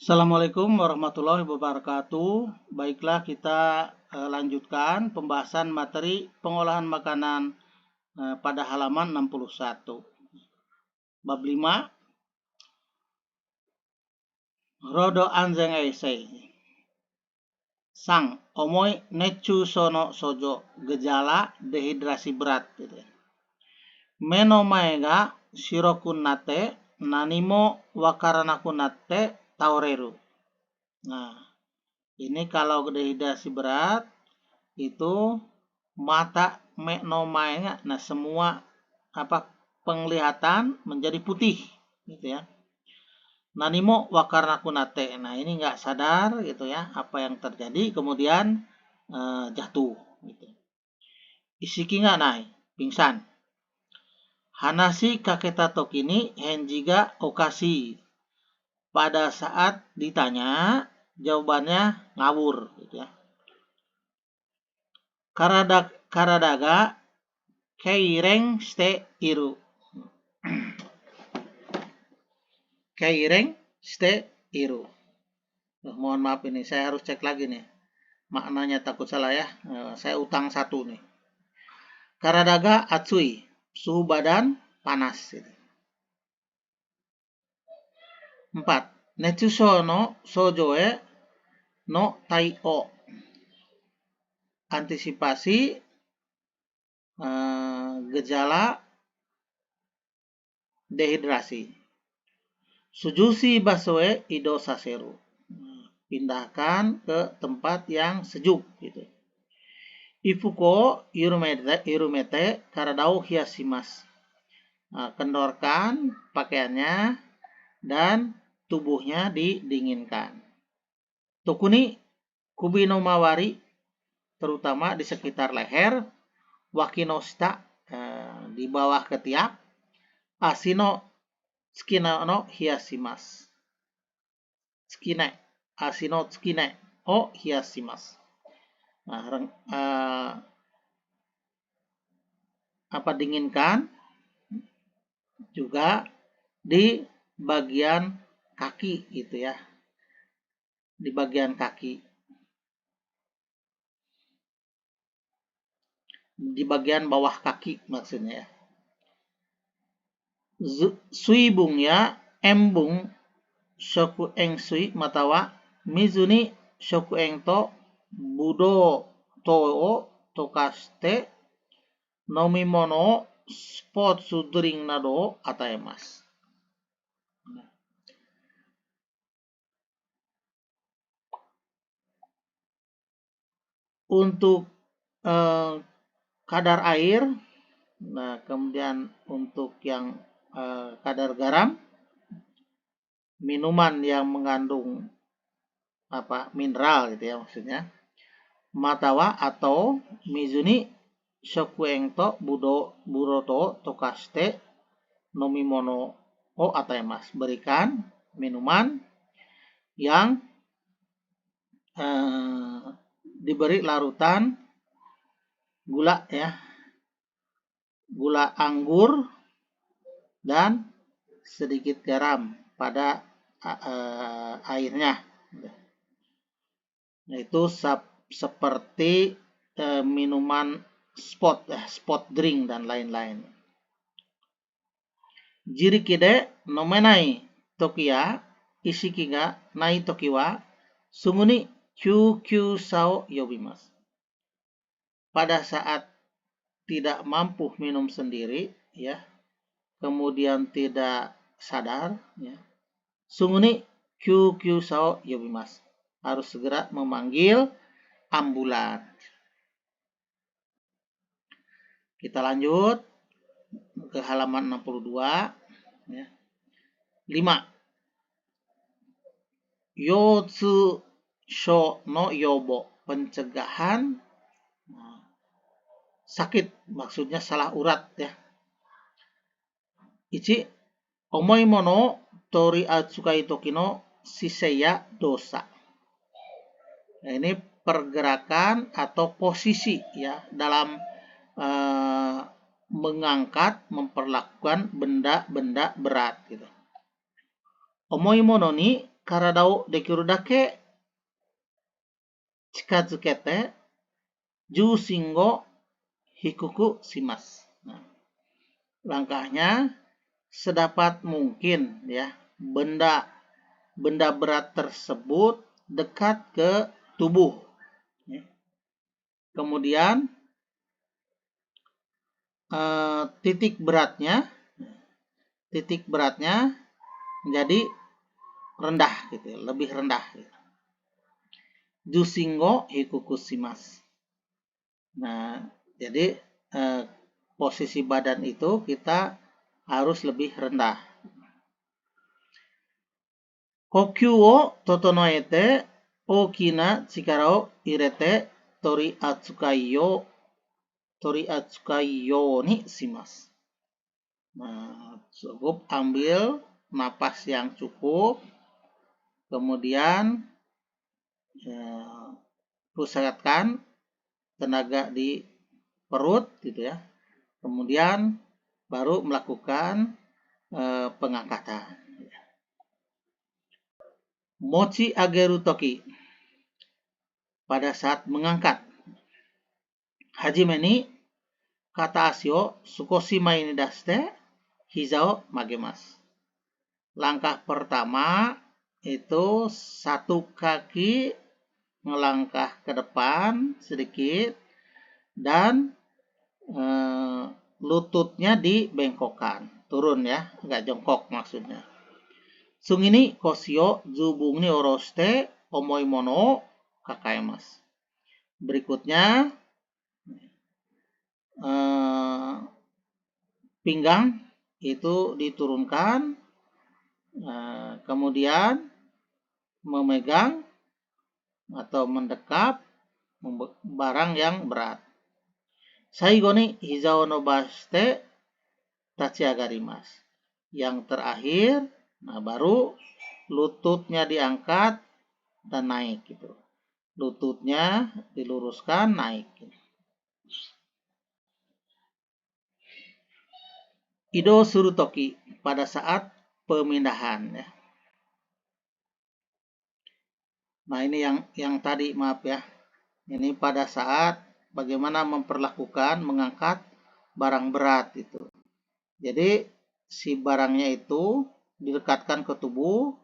Assalamualaikum warahmatullahi wabarakatuh. Baiklah, kita lanjutkan pembahasan materi pengolahan makanan pada halaman 61. Bab 5. Rodo anjeng eisei. Sang omoi nechu sono sojo, gejala dehidrasi berat. Meno maega shirokun nate nanimo wakaranakun nate taoreru. Nah, ini kalau dehidrasi berat itu mata menomanya, nah semua penglihatan menjadi putih gitu ya. Nanimo wakarna kunate, nah ini nggak sadar gitu ya apa yang terjadi, kemudian jatuh gitu. Isiki nggak naik, pingsan. Hanashi kaketa tokini henjiga okasi, pada saat ditanya jawabannya ngawur gitu ya. Karadaga keireng ste iru. Keireng ste iru. Mohon maaf, ini saya harus cek lagi nih maknanya, takut salah ya. Saya utang satu nih. Karadaga atsui, suhu badan panas. 4. Netsuso no sojoe no tai-o, antisipasi gejala dehidrasi. Sujushi basoe ido saseru, pindahkan ke tempat yang sejuk gitu. Ifuko irumete karadao hiashimasu, kendorkan pakaiannya dan tubuhnya didinginkan. Tokuni kubi no mawari, terutama di sekitar leher. Wakino shita, di bawah ketiak. Asino tsukine no hiashimasu. Tsukine, asino tsukine o hiashimasu. Dinginkan juga di bagian kaki gitu ya, di bagian kaki, di bagian bawah kaki maksudnya ya. Suibung ya embung shoku eng sui matawa mizu ni shoku eng to budo to o tokaste nomimono sports drink nado ataimasu. Untuk kadar air, nah kemudian untuk yang kadar garam, minuman yang mengandung mineral gitu ya maksudnya, matawa atau mizuni shokueng to buroto tokaste nomimono o ataimasu, berikan minuman yang diberi larutan gula ya, gula anggur dan sedikit garam pada airnya. Itu seperti minuman spot drink dan lain-lain. Jirikide nomenai tokiya isiki ga nai toki wa sunguni kyūkyū sao yobimasu. Pada saat tidak mampu minum sendiri ya, kemudian tidak sadar ya, sunguni kyūkyū sao yobimasu, harus segera memanggil ambulan. Kita lanjut ke halaman 62 ya. 5. Yotsu sho no yobo, pencegahan sakit, maksudnya salah urat ya. Ichi omoi mono tori atsukai toki no shiseya dosa. Nah, ini pergerakan atau posisi ya dalam mengangkat, memperlakukan benda-benda berat gitu. Omoi mono ni 体をできるだけ近づけて重心を低くします. Nah, langkahnya sedapat mungkin ya, benda berat tersebut dekat ke tubuh. Kemudian titik beratnya menjadi rendah gitu, lebih rendah. Jusingo hikukushimasu. Nah, jadi posisi badan itu kita harus lebih rendah. Kokyu o totonoete okina chikara o irete tori atsukai yo ni shimasu. Nah, cukup ambil napas yang cukup, kemudian pusatkan tenaga di perut gitu ya. Kemudian baru melakukan pengangkatan. Mochi ageru toki, pada saat mengangkat. Hajime ni kata asi o sukoshi mae ni dashite hiza o magemasu. Langkah pertama itu satu kaki melangkah ke depan sedikit dan lututnya dibengkokkan, turun ya, agak jongkok maksudnya. Sungini kosio zubung ni oroste omoi mono kakaemasu. Berikutnya pinggang itu diturunkan, kemudian memegang atau mendekap barang yang berat. Saigo ni hiza o nobashite tachiagarimasu. Yang terakhir, baru lututnya diangkat dan naik gitu. Lututnya diluruskan, naik. Ido suru toki, pada saat pemindahan ya. Nah, ini yang tadi, maaf ya. Ini pada saat bagaimana mengangkat barang berat itu. Jadi si barangnya itu didekatkan ke tubuh.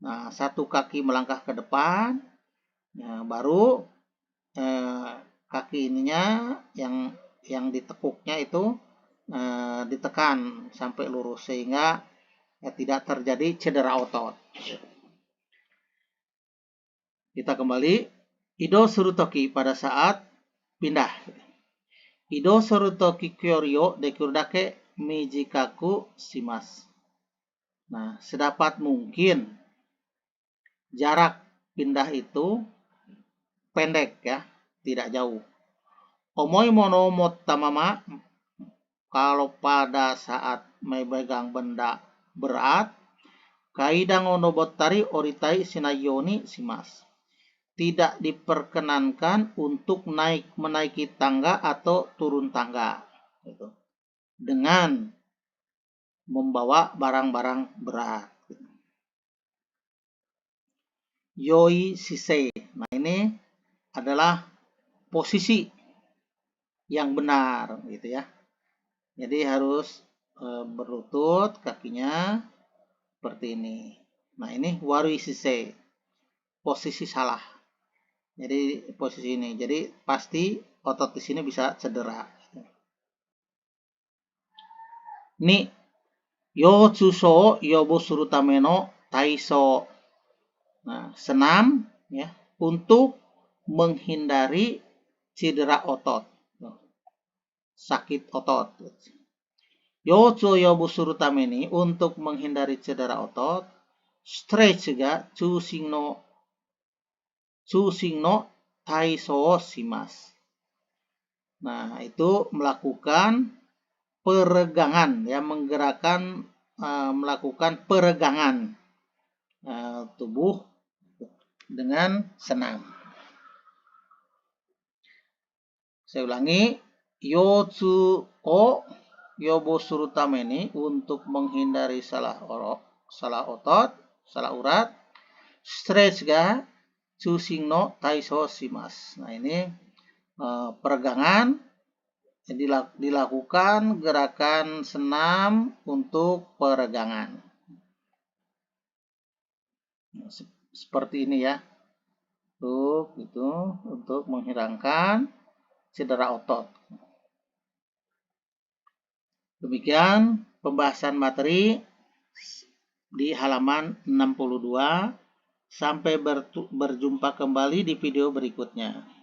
Nah, satu kaki melangkah ke depan. Nah, baru kaki ininya yang ditekuknya itu ditekan sampai lurus sehingga tidak terjadi cedera otot. Kita kembali. Ido suru toki, pada saat pindah. Ido suru toki kyori o dekiru dake mijikaku shimasu. Nah, sedapat mungkin jarak pindah itu pendek ya, tidak jauh. Omoi mono motta mama, kalau pada saat memegang benda berat, kaidang ono bottari oritai shinayo ni shimasu. Tidak diperkenankan untuk menaiki tangga atau turun tangga gitu, dengan membawa barang-barang berat. Yoi sisei. Nah, ini adalah posisi yang benar gitu ya. Jadi harus berlutut, kakinya seperti ini. Nah, ini warui sisei, posisi salah. Jadi posisi ini, jadi pasti otot di sini bisa cedera. Ni yotsuso yobu suru tame no taiso. Nah, senam ya untuk menghindari cedera otot, sakit otot. Yotsu yobu suru tame ni, untuk menghindari cedera otot, stretch ga chusing no taiso shimasu. Nah, itu melakukan peregangan ya, melakukan peregangan tubuh dengan senam. Saya ulangi, yotsu o yobo suru tame ni, untuk menghindari salah otot, salah urat, stretch ga chusing no taiso shimasu. Nah, ini peregangan dilakukan gerakan senam untuk peregangan. Nah, seperti ini ya. Untuk menghilangkan cedera otot. Demikian pembahasan materi di halaman 62. Sampai berjumpa kembali di video berikutnya.